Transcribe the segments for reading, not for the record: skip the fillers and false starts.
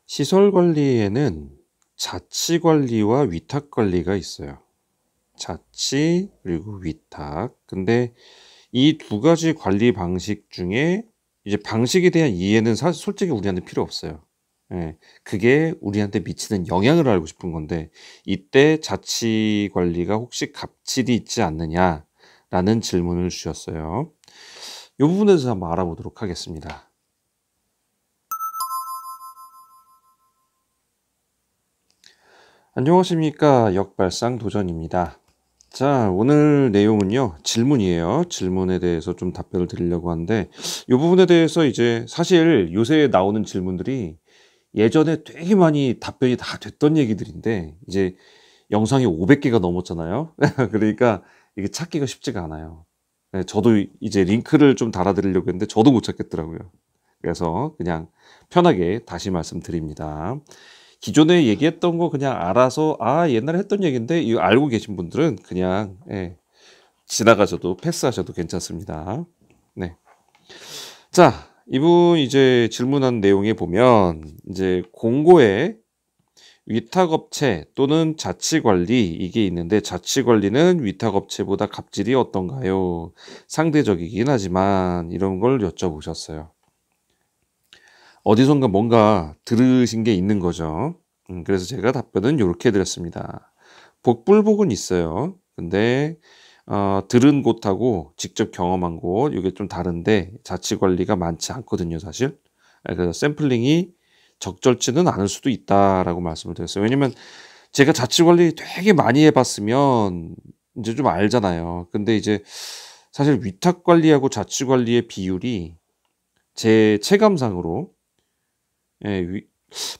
시설 관리에는 자치 관리와 위탁 관리가 있어요. 자치 그리고 위탁. 근데 이 두 가지 관리 방식 중에 이제 방식에 대한 이해는 사실 솔직히 우리한테 필요 없어요. 예. 그게 우리한테 미치는 영향을 알고 싶은 건데 이때 자치 관리가 혹시 갑질이 있지 않느냐라는 질문을 주셨어요. 이 부분에 대해서 한번 알아보도록 하겠습니다. 안녕하십니까. 역발상 도전입니다. 자, 오늘 내용은요, 질문이에요. 질문에 대해서 좀 답변을 드리려고 하는데, 이 부분에 대해서 이제 사실 요새 나오는 질문들이 예전에 되게 많이 답변이 다 됐던 얘기들인데, 이제 영상이 500개가 넘었잖아요. 그러니까 이게 찾기가 쉽지가 않아요. 네, 저도 이제 링크를 좀 달아드리려고 했는데, 저도 못 찾겠더라고요. 그래서 그냥 편하게 다시 말씀드립니다. 기존에 얘기했던 거 그냥 알아서 옛날에 했던 얘기인데 이거 알고 계신 분들은 그냥 지나가셔도 패스하셔도 괜찮습니다. 네. 자, 이분 이제 질문한 내용에 보면 이제 공고에 위탁업체 또는 자치관리 이게 있는데 자치관리는 위탁업체보다 갑질이 어떤가요? 상대적이긴 하지만 이런 걸 여쭤보셨어요. 어디선가 뭔가 들으신 게 있는 거죠. 그래서 제가 답변은 이렇게 드렸습니다. 복불복은 있어요. 근데 들은 곳하고 직접 경험한 곳 이게 좀 다른데 자치 관리가 많지 않거든요, 사실. 그래서 샘플링이 적절치는 않을 수도 있다라고 말씀을 드렸어요. 왜냐면 제가 자치 관리 되게 많이 해봤으면 이제 좀 알잖아요. 근데 이제 사실 위탁 관리하고 자치 관리의 비율이 제 체감상으로 예,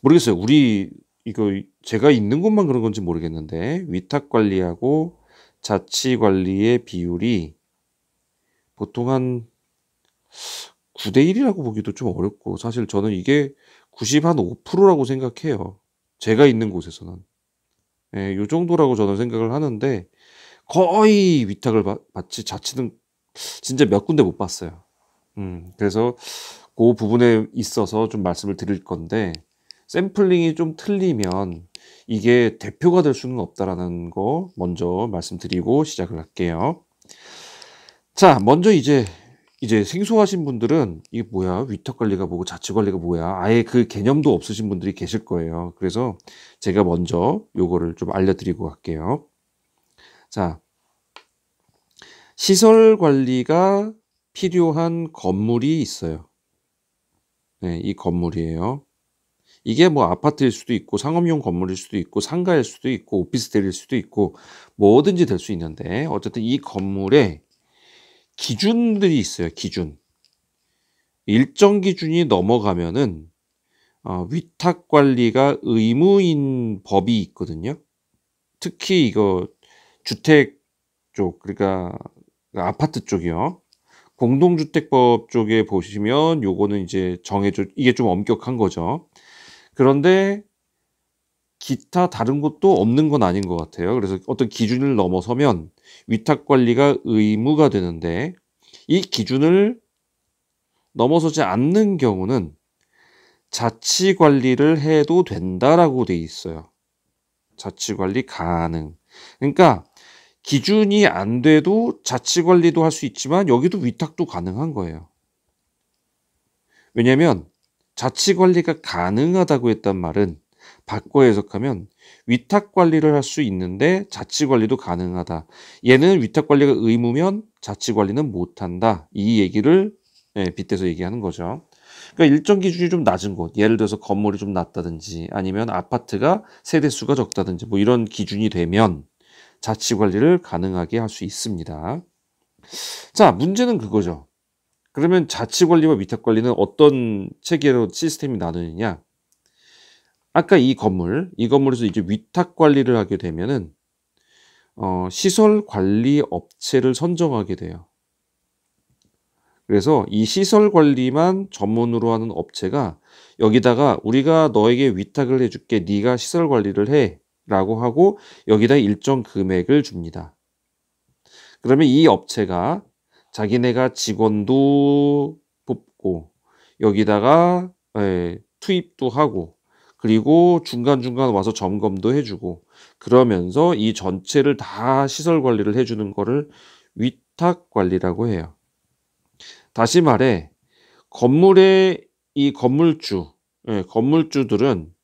모르겠어요. 우리 이거 제가 있는 곳만 그런 건지 모르겠는데 위탁 관리하고 자치 관리의 비율이 보통 한 9대 1이라고 보기도 좀 어렵고 사실 저는 이게 95%라고 생각해요. 제가 있는 곳에서는. 예, 요 정도라고 저는 생각을 하는데 거의 위탁을 받지 자치는 진짜 몇 군데 못 봤어요. 그래서 그 부분에 있어서 좀 말씀을 드릴 건데 샘플링이 좀 틀리면 이게 대표가 될 수는 없다라는 거 먼저 말씀드리고 시작을 할게요. 자, 먼저 이제 생소하신 분들은 이게 뭐야? 위탁 관리가 뭐고 자치 관리가 뭐야? 아예 그 개념도 없으신 분들이 계실 거예요. 그래서 제가 먼저 요거를 좀 알려드리고 갈게요. 자, 시설 관리가 필요한 건물이 있어요. 네, 이 건물이에요. 이게 뭐 아파트일 수도 있고 상업용 건물일 수도 있고 상가일 수도 있고 오피스텔일 수도 있고 뭐든지 될 수 있는데 어쨌든 이 건물에 기준들이 있어요. 기준. 일정 기준이 넘어가면은 위탁 관리가 의무인 법이 있거든요. 특히 이거 주택 쪽 그러니까 아파트 쪽이요. 공동주택법 쪽에 보시면 요거는 이제 정해져 이게 좀 엄격한 거죠. 그런데 기타 다른 곳도 없는 건 아닌 것 같아요. 그래서 어떤 기준을 넘어서면 위탁 관리가 의무가 되는데 이 기준을 넘어서지 않는 경우는 자치 관리를 해도 된다라고 돼 있어요. 자치 관리 가능. 그러니까 기준이 안 돼도 자치 관리도 할 수 있지만 여기도 위탁도 가능한 거예요. 왜냐면 자치 관리가 가능하다고 했단 말은 바꿔 해석하면 위탁 관리를 할 수 있는데 자치 관리도 가능하다. 얘는 위탁 관리가 의무면 자치 관리는 못한다. 이 얘기를 빗대서 얘기하는 거죠. 그러니까 일정 기준이 좀 낮은 곳, 예를 들어서 건물이 좀 낮다든지 아니면 아파트가 세대 수가 적다든지 뭐 이런 기준이 되면 자치 관리를 가능하게 할 수 있습니다. 자, 문제는 그거죠. 그러면 자치 관리와 위탁 관리는 어떤 체계로 시스템이 나누느냐? 아까 이 건물에서 이제 위탁 관리를 하게 되면은 시설 관리 업체를 선정하게 돼요. 그래서 이 시설 관리만 전문으로 하는 업체가 여기다가 우리가 너에게 위탁을 해줄게, 네가 시설 관리를 해라고 하고 여기다 일정 금액을 줍니다. 그러면 이 업체가 자기네가 직원도 뽑고 여기다가 투입도 하고 그리고 중간중간 와서 점검도 해 주고 그러면서 이 전체를 다 시설 관리를 해 주는 거를 위탁 관리라고 해요. 다시 말해 건물의 이 건물주, 건물주들은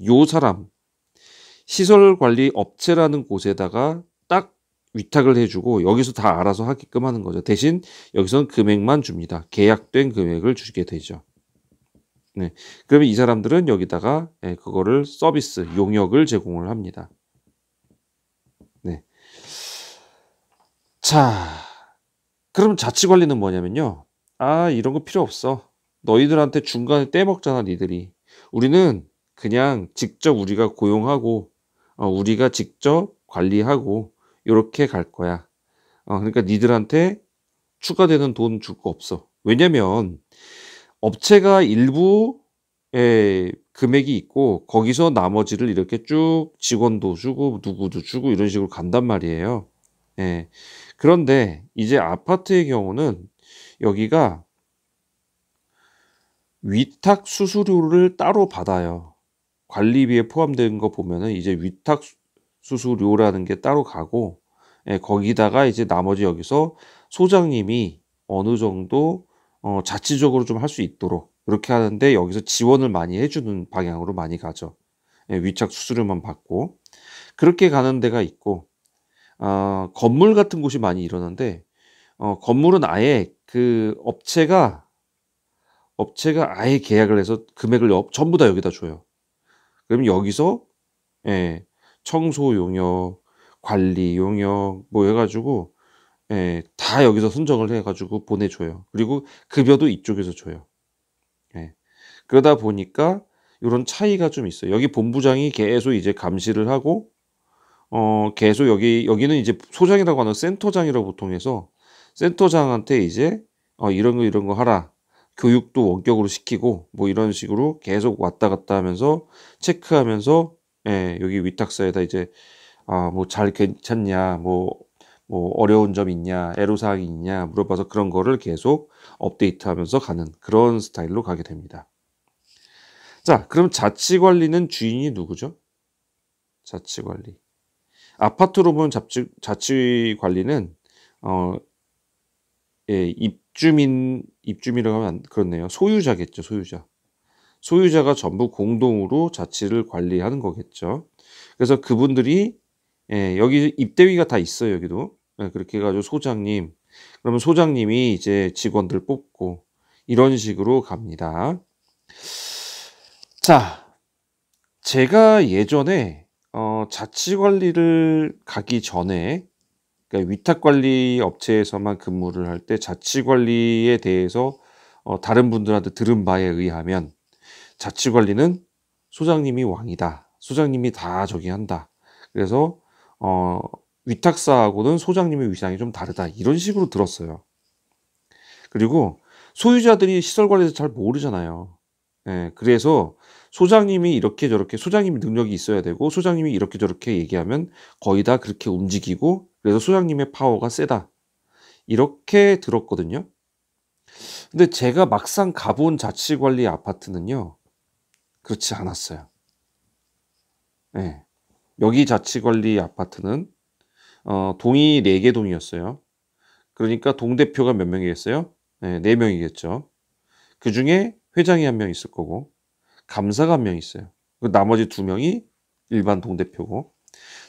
요 사람 시설 관리 업체라는 곳에다가 딱 위탁을 해 주고 여기서 다 알아서 하게끔 하는 거죠. 대신 여기서는 금액만 줍니다. 계약된 금액을 주게 되죠. 네. 그러면 이 사람들은 여기다가 그거를 서비스, 용역을 제공을 합니다. 네. 자, 그럼 자치관리는 뭐냐면요. 아, 이런 거 필요 없어. 너희들한테 중간에 떼먹잖아, 니들이. 우리는 그냥 직접 우리가 고용하고, 우리가 직접 관리하고, 요렇게 갈 거야. 그러니까 니들한테 추가되는 돈 줄 거 없어. 왜냐면, 업체가 일부 금액이 있고, 거기서 나머지를 이렇게 쭉 직원도 주고, 누구도 주고, 이런 식으로 간단 말이에요. 예. 그런데 이제 아파트의 경우는 여기가 위탁 수수료를 따로 받아요. 관리비에 포함된 거 보면은 이제 위탁 수수료라는 게 따로 가고, 거기다가 이제 나머지 여기서 소장님이 어느 정도 자치적으로 좀 할 수 있도록 그렇게 하는데 여기서 지원을 많이 해주는 방향으로 많이 가죠. 위탁 수수료만 받고 그렇게 가는 데가 있고, 건물 같은 곳이 많이 이러는데 건물은 아예 그 업체가 아예 계약을 해서 금액을 전부 다 여기다 줘요. 그러면 여기서 청소 용역, 관리 용역 뭐 해가지고 다 여기서 선정을 해가지고 보내줘요. 그리고 급여도 이쪽에서 줘요. 그러다 보니까 이런 차이가 좀 있어요. 여기 본부장이 계속 이제 감시를 하고 계속 여기는 이제 소장이라고 하는 센터장이라고 보통 해서 센터장한테 이제 이런 거 하라. 교육도 원격으로 시키고 뭐 이런 식으로 계속 왔다 갔다 하면서 체크하면서 여기 위탁사에다 이제 뭐 잘 괜찮냐 뭐 어려운 점 있냐 애로사항이 있냐 물어봐서 그런 거를 계속 업데이트하면서 가는 그런 스타일로 가게 됩니다. 자, 그럼 자치관리는 주인이 누구죠? 자치관리. 아파트로 보면 자치관리는 입주민이라고 하면 그렇네요. 소유자겠죠, 소유자. 소유자가 전부 공동으로 자치를 관리하는 거겠죠. 그래서 그분들이 여기 입대위가 다 있어요, 여기도. 그렇게 해가지고 소장님, 그러면 소장님이 이제 직원들 뽑고 이런 식으로 갑니다. 자, 제가 예전에 자치관리를 가기 전에 그러니까 위탁관리 업체에서만 근무를 할 때 자치관리에 대해서 다른 분들한테 들은 바에 의하면 자치관리는 소장님이 왕이다. 소장님이 다 저기 한다. 그래서 위탁사하고는 소장님의 위상이 좀 다르다. 이런 식으로 들었어요. 그리고 소유자들이 시설관리에서 잘 모르잖아요. 그래서 소장님이 이렇게 저렇게 소장님이 능력이 있어야 되고 소장님이 이렇게 저렇게 얘기하면 거의 다 그렇게 움직이고 그래서 소장님의 파워가 세다. 이렇게 들었거든요. 근데 제가 막상 가본 자치관리 아파트는요. 그렇지 않았어요. 여기 자치관리 아파트는 동이 4개 동이었어요. 그러니까 동대표가 몇 명이겠어요? 4명이겠죠. 그중에 회장이 1명 있을 거고 감사가 1명 있어요. 나머지 2명이 일반 동대표고.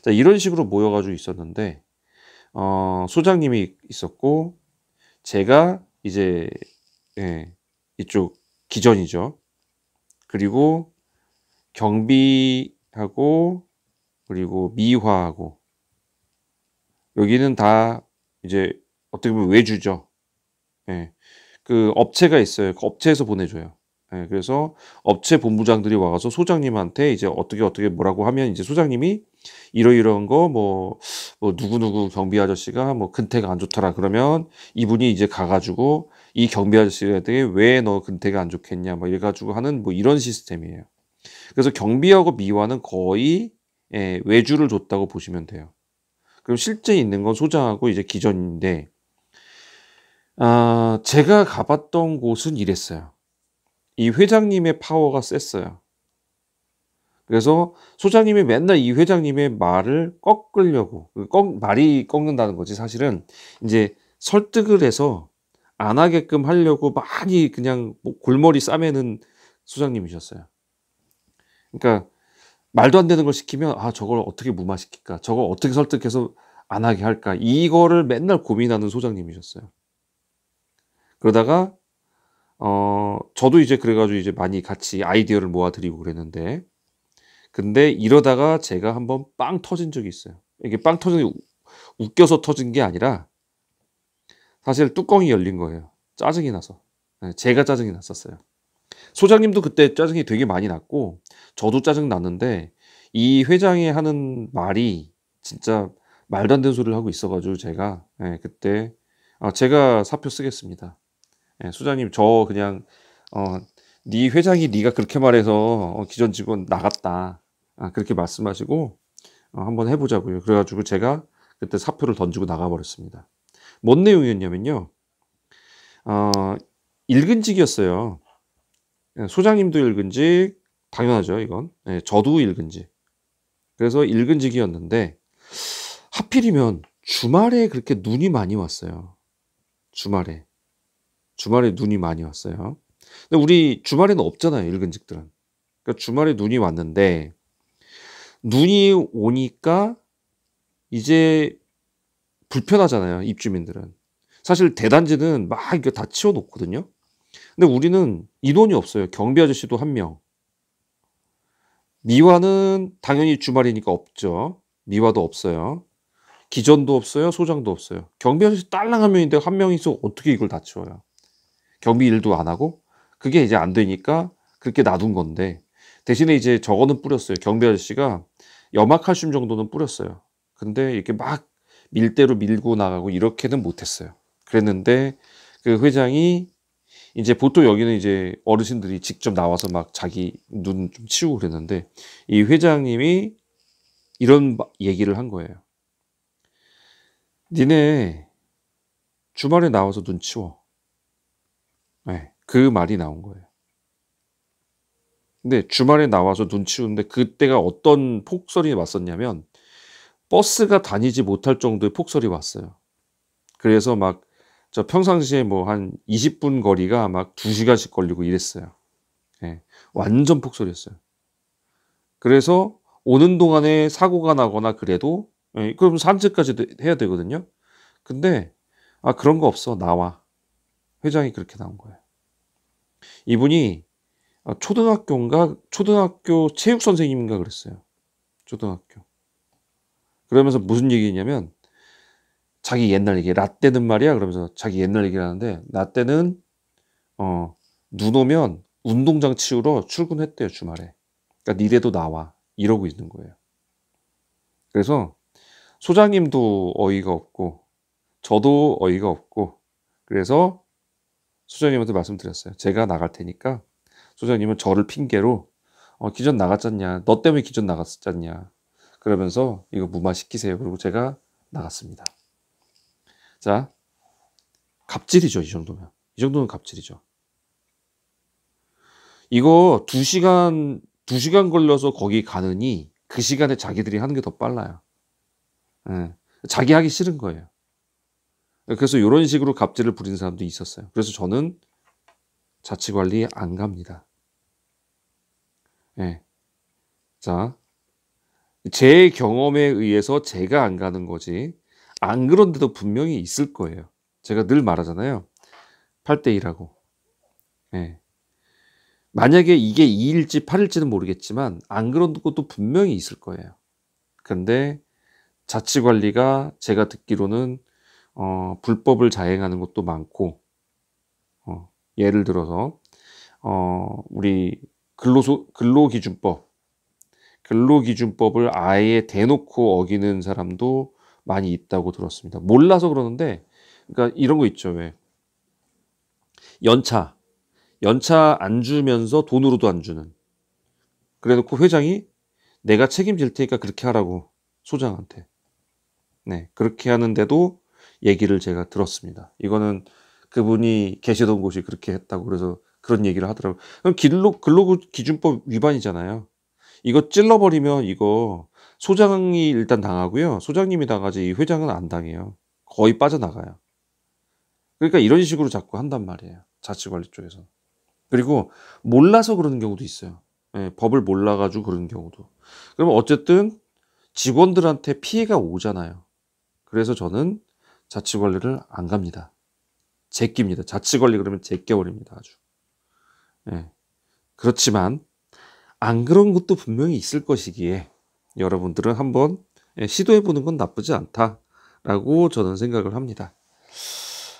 자, 이런 식으로 모여가지고 있었는데 소장님이 있었고 제가 이제 이쪽 기전이죠. 그리고 경비하고 그리고 미화하고 여기는 다 이제 어떻게 보면 외주죠. 그 업체가 있어요. 그 업체에서 보내줘요. 그래서 업체 본부장들이 와서 소장님한테 이제 어떻게 뭐라고 하면 이제 소장님이 이러이러한 거 뭐 누구누구 경비 아저씨가 뭐 근태가 안 좋더라 그러면 이분이 이제 가가지고 이 경비 아저씨한테 왜 너 근태가 안 좋겠냐 뭐 이래가지고 하는 뭐 이런 시스템이에요. 그래서 경비하고 미화는 거의 외주를 줬다고 보시면 돼요. 그럼 실제 있는 건 소장하고 이제 기전인데 제가 가봤던 곳은 이랬어요. 이 회장님의 파워가 셌어요. 그래서 소장님이 맨날 이 회장님의 말을 꺾으려고 말이 꺾는다는 거지 사실은 이제 설득을 해서 안 하게끔 하려고 많이 그냥 뭐 골머리 싸매는 소장님이셨어요. 그러니까 말도 안 되는 걸 시키면 '아 저걸 어떻게 무마시킬까? 저걸 어떻게 설득해서 안 하게 할까?' 이거를 맨날 고민하는 소장님이셨어요. 그러다가 저도 이제 그래 가지고 이제 많이 같이 아이디어를 모아 드리고 그랬는데 근데 이러다가 제가 한번 빵 터진 적이 있어요. 이게 빵 터진 게 웃겨서 터진 게 아니라 사실 뚜껑이 열린 거예요. 짜증이 나서. 예 제가 짜증이 났었어요. 소장님도 그때 짜증이 되게 많이 났고 저도 짜증 났는데 이 회장이 하는 말이 진짜 말도 안 되는 소리를 하고 있어 가지고 제가 그때 제가 사표 쓰겠습니다. 예 "소장님 저 그냥 어 네 회장이 네가 그렇게 말해서 기존 직원 나갔다." 그렇게 말씀하시고 "한번 해 보자고요." 그래 가지고 제가 그때 사표를 던지고 나가 버렸습니다. 뭔 내용이었냐면요. 어 일근직이었어요. 예 소장님도 일근직 당연하죠 이건. 예 저도 일근직. 그래서 일근직이었는데 하필이면 주말에 그렇게 눈이 많이 왔어요. 주말에. 주말에 눈이 많이 왔어요. 근데 우리 주말에는 없잖아요 일근직들은. 그러니까 주말에 눈이 왔는데 눈이 오니까 이제 불편하잖아요 입주민들은. 사실 대단지는 막 이렇게 다 치워 놓거든요. 근데 우리는 인원이 없어요. 경비 아저씨도 1 명. 미화는 당연히 주말이니까 없죠. 미화도 없어요. 기전도 없어요. 소장도 없어요. 경비 아저씨 딸랑 1 명인데 1 명이서 어떻게 이걸 다 치워요. 경비 일도 안 하고 그게 이제 안 되니까 그렇게 놔둔 건데 대신에 이제 저거는 뿌렸어요. 경비 아저씨가 염화칼슘 정도는 뿌렸어요. 근데 이렇게 막 밀대로 밀고 나가고 이렇게는 못 했어요. 그랬는데 그 회장이 이제 보통 여기는 이제 어르신들이 직접 나와서 막 자기 눈 좀 치우고 그랬는데 이 회장님이 이런 얘기를 한 거예요. "니네 주말에 나와서 눈 치워." 예. 그 말이 나온 거예요. 근데 주말에 나와서 눈 치우는데 그때가 어떤 폭설이 왔었냐면 버스가 다니지 못할 정도의 폭설이 왔어요. 그래서 막 저 평상시에 뭐 한 20분 거리가 막 2 시간씩 걸리고 이랬어요. 예. 완전 폭설이었어요. 그래서 오는 동안에 사고가 나거나 그래도 그럼 산책까지도 해야 되거든요. 근데 그런 거 없어. 나와." 회장이 그렇게 나온 거예요. 이분이 초등학교인가 초등학교 체육 선생님인가 그랬어요. 초등학교. 그러면서 무슨 얘기했냐면 자기 옛날 얘기 라떼는 말이야 그러면서 자기 옛날 얘기를 하는데 라떼는 눈 오면 운동장 치우러 출근했대요 주말에. 그러니까 "니네도 나와." 이러고 있는 거예요. 그래서 소장님도 어이가 없고 저도 어이가 없고 그래서 소장님한테 말씀드렸어요. "제가 나갈 테니까 소장님은 저를 핑계로 기존 나갔잖냐. 너 때문에 기존 나갔었잖냐." 그러면서 "이거 무마시키세요." 그러고 제가 나갔습니다. 자 갑질이죠 이 정도면. 이 정도면 갑질이죠. 이거 2 시간 걸려서 거기 가느니 그 시간에 자기들이 하는 게 더 빨라요. 예. 자기 하기 싫은 거예요. 그래서 요런 식으로 갑질을 부리는 사람도 있었어요. 그래서 저는 자치관리 안 갑니다. 예. 자 제 경험에 의해서 제가 안 가는 거지 안 그런 데도 분명히 있을 거예요. 제가 늘 말하잖아요. 8대 1 하고. 예. 만약에 이게 2 일지 8 일지는 모르겠지만 안 그런 곳도 분명히 있을 거예요. 근데 자치관리가 제가 듣기로는 불법을 자행하는 것도 많고 예를 들어서 우리 근로기준법을 아예 대놓고 어기는 사람도 많이 있다고 들었습니다. 몰라서 그러는데 그러니까 이런 거 있죠. 왜 연차 안 주면서 돈으로도 안 주는. 그래 놓고 회장이 "내가 책임질 테니까 그렇게 하라."고 소장한테. 네. 그렇게 하는데도 얘기를 제가 들었습니다. 이거는 그분이 계시던 곳이 그렇게 했다고 그래서 그런 얘기를 하더라고요. 그럼 근로기준법 위반이잖아요. 이거 찔러버리면 이거 소장이 일단 당하고요. 소장님이 당하지 이 회장은 안 당해요. 거의 빠져나가요. 그러니까 이런 식으로 자꾸 한단 말이에요. 자치관리 쪽에서. 그리고 몰라서 그러는 경우도 있어요. 예, 법을 몰라가지고 그러는 경우도. 그러면 어쨌든 직원들한테 피해가 오잖아요. 그래서 저는 자치관리를 안 갑니다. 제낍니다. 자치관리 그러면 제껴버립니다. 아주. 예. 그렇지만 안 그런 것도 분명히 있을 것이기에 여러분들은 한번 시도해보는 건 나쁘지 않다라고 저는 생각을 합니다.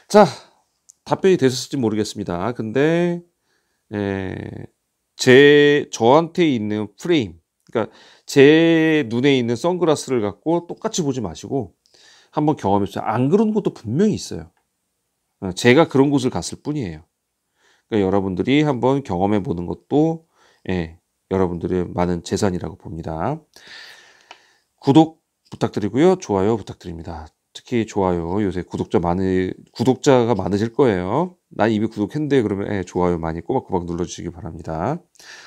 자, 답변이 되셨을지 모르겠습니다. 근데 저한테 있는 프레임, 그러니까 제 눈에 있는 선글라스를 갖고 똑같이 보지 마시고 한번 경험해보세요. 안 그런 것도 분명히 있어요. 제가 그런 곳을 갔을 뿐이에요. 그러니까 여러분들이 한번 경험해보는 것도 여러분들의 많은 재산이라고 봅니다. 구독 부탁드리고요. 좋아요 부탁드립니다. 특히 좋아요. 요새 구독자가 많으실 거예요. 난 이미 구독했는데 그러면 좋아요 많이 꼬박꼬박 눌러주시기 바랍니다.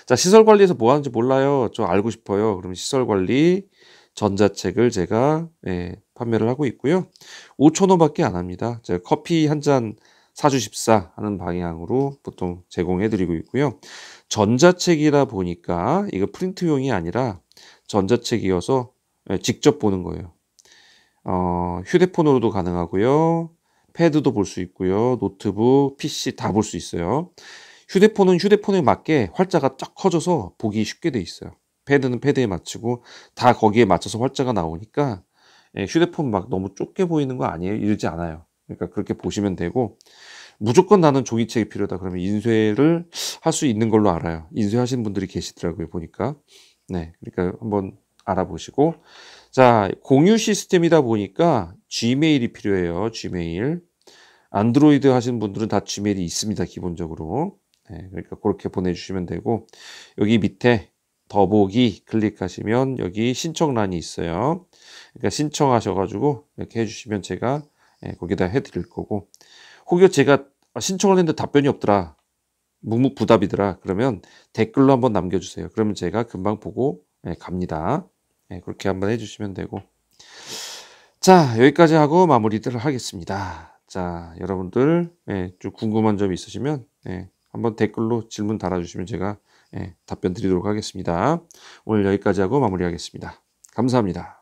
자, 시설관리에서 뭐 하는지 몰라요. 저 알고 싶어요. 그러면 시설관리 전자책을 제가 판매를 하고 있고요. 5,000원밖에 안 합니다. 제가 커피 한 잔 사주십사 하는 방향으로 보통 제공해드리고 있고요. 전자책이다 보니까 이거 프린트용이 아니라 전자책이어서 직접 보는 거예요. 휴대폰으로도 가능하고요. 패드도 볼 수 있고요. 노트북, PC 다 볼 수 있어요. 휴대폰은 휴대폰에 맞게 활자가 쫙 커져서 보기 쉽게 돼 있어요. 패드는 패드에 맞추고 다 거기에 맞춰서 활자가 나오니까 휴대폰 막 너무 좁게 보이는 거 아니에요? 이러지 않아요. 그러니까 그렇게 보시면 되고 무조건 나는 종이책이 필요하다 그러면 인쇄를 할 수 있는 걸로 알아요. 인쇄하시는 분들이 계시더라고요. 보니까. 네, 그러니까 한번 알아보시고 자, 공유 시스템이다 보니까 지메일이 필요해요. 지메일. 안드로이드 하시는 분들은 다 지메일이 있습니다. 기본적으로. 네, 그러니까 그렇게 보내주시면 되고 여기 밑에 더보기 클릭하시면 여기 신청란이 있어요. 그러니까 신청하셔가지고 이렇게 해주시면 제가 거기다 해드릴 거고 혹여 제가 신청을 했는데 답변이 없더라. 묵묵부답이더라. 그러면 댓글로 한번 남겨주세요. 그러면 제가 금방 보고 갑니다. 그렇게 한번 해주시면 되고 자, 여기까지 하고 마무리를 하겠습니다. 자, 여러분들 좀 궁금한 점 있으시면 한번 댓글로 질문 달아주시면 제가 답변 드리도록 하겠습니다. 오늘 여기까지 하고 마무리하겠습니다. 감사합니다.